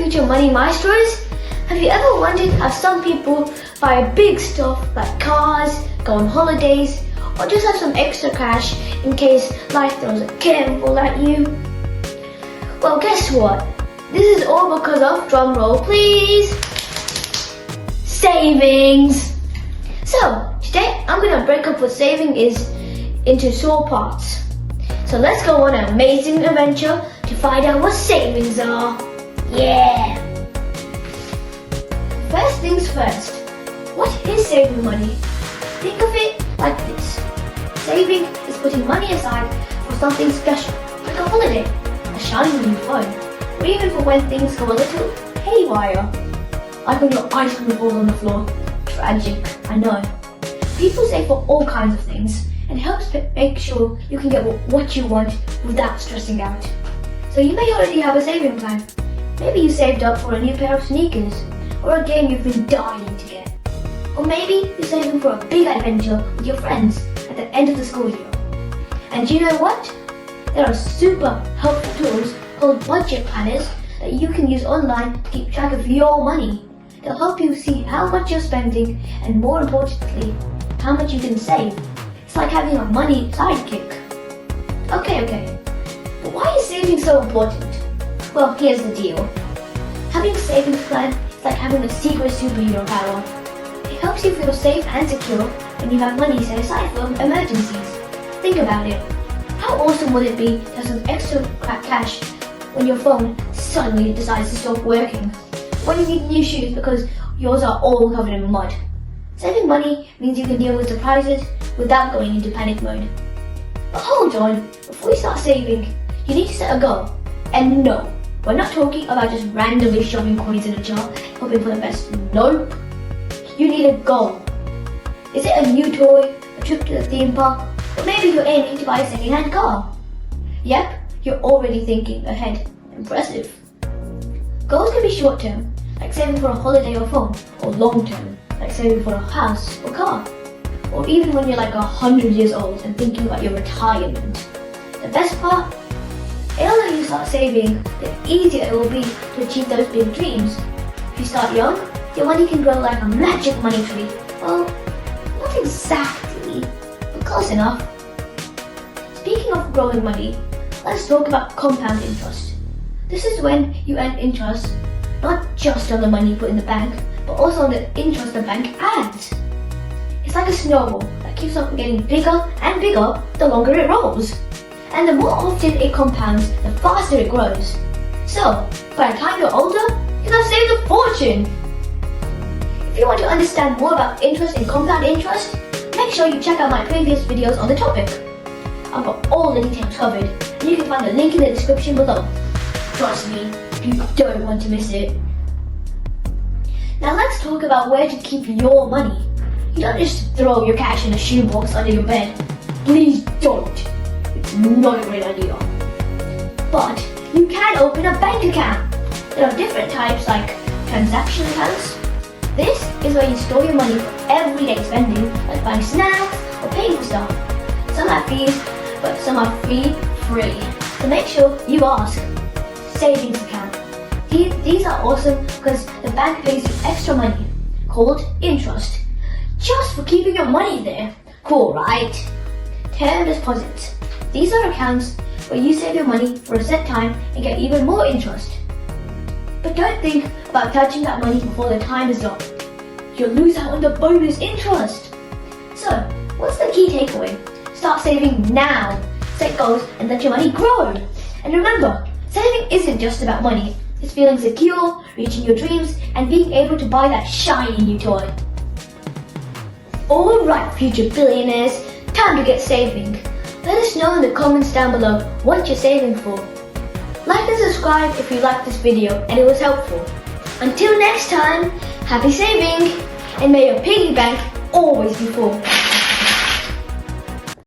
future money maestros, have you ever wondered how some people buy big stuff like cars, go on holidays, or just have some extra cash in case life throws a curveball at you? Well, guess what? This is all because of, drum roll please, savings. So, today I'm going to break up what saving is into small parts. So let's go on an amazing adventure to find out what savings are. Yeah! First things first, what is saving money? Think of it like this. Saving is putting money aside for something special, like a holiday, a shiny new phone, or even for when things go a little haywire. Like when your ice cream falls on the floor. Tragic, I know. People save for all kinds of things, and it helps make sure you can get what you want without stressing out. So you may already have a saving plan. Maybe you saved up for a new pair of sneakers, or a game you've been dying to get. Or maybe you're saving for a big adventure with your friends at the end of the school year. And you know what? There are super helpful tools called budget planners that you can use online to keep track of your money. They'll help you see how much you're spending and, more importantly, how much you can save. It's like having a money sidekick. Okay. But why is saving so important? Well, here's the deal. Having a savings plan is like having a secret superhero power. It helps you feel safe and secure when you have money set aside for emergencies. Think about it. How awesome would it be to have some extra cash when your phone suddenly decides to stop working? When you need new shoes because yours are all covered in mud. Saving money means you can deal with surprises without going into panic mode. But hold on, before you start saving, you need to set a goal. And no, we're not talking about just randomly shoving coins in a jar, hoping for the best. Nope. You need a goal. Is it a new toy, a trip to the theme park, or maybe you're aiming to buy a second-hand car? Yep, you're already thinking ahead. Impressive. Goals can be short-term, like saving for a holiday or phone, or long-term, like saving for a house or car, or even when you're like 100 years old and thinking about your retirement. The best part? The earlier you start saving, the easier it will be to achieve those big dreams. If you start young, your money can grow like a magic money tree. Well, not exactly, but close enough. Speaking of growing money, let's talk about compound interest. This is when you earn interest, not just on the money you put in the bank, but also on the interest the bank adds. It's like a snowball that keeps on getting bigger and bigger the longer it rolls. And the more often it compounds, the faster it grows. So, by the time you're older, you'll have saved a fortune. If you want to understand more about interest and compound interest, make sure you check out my previous videos on the topic. I've got all the details covered, and you can find the link in the description below. Trust me, you don't want to miss it. Now let's talk about where to keep your money. You don't just throw your cash in a shoebox under your bed. Please don't. It's not a great idea. But you can open a bank account. There are different types like transaction accounts. This is where you store your money for everyday spending, like buying snacks or paying for stuff. Some have fees, but some are fee-free. So make sure you ask. Savings account. These are awesome because the bank pays you extra money, called interest, just for keeping your money there. Cool, right? Term deposits. These are accounts where you save your money for a set time and get even more interest. But don't think about touching that money before the time is up. You'll lose out on the bonus interest. So, what's the key takeaway? Start saving now. Set goals and let your money grow. And remember, saving isn't just about money. It's feeling secure, reaching your dreams, and being able to buy that shiny new toy. Alright, future billionaires, time to get saving. Let us know in the comments down below what you're saving for. Like and subscribe if you liked this video and it was helpful. Until next time, happy saving, and may your piggy bank always be full.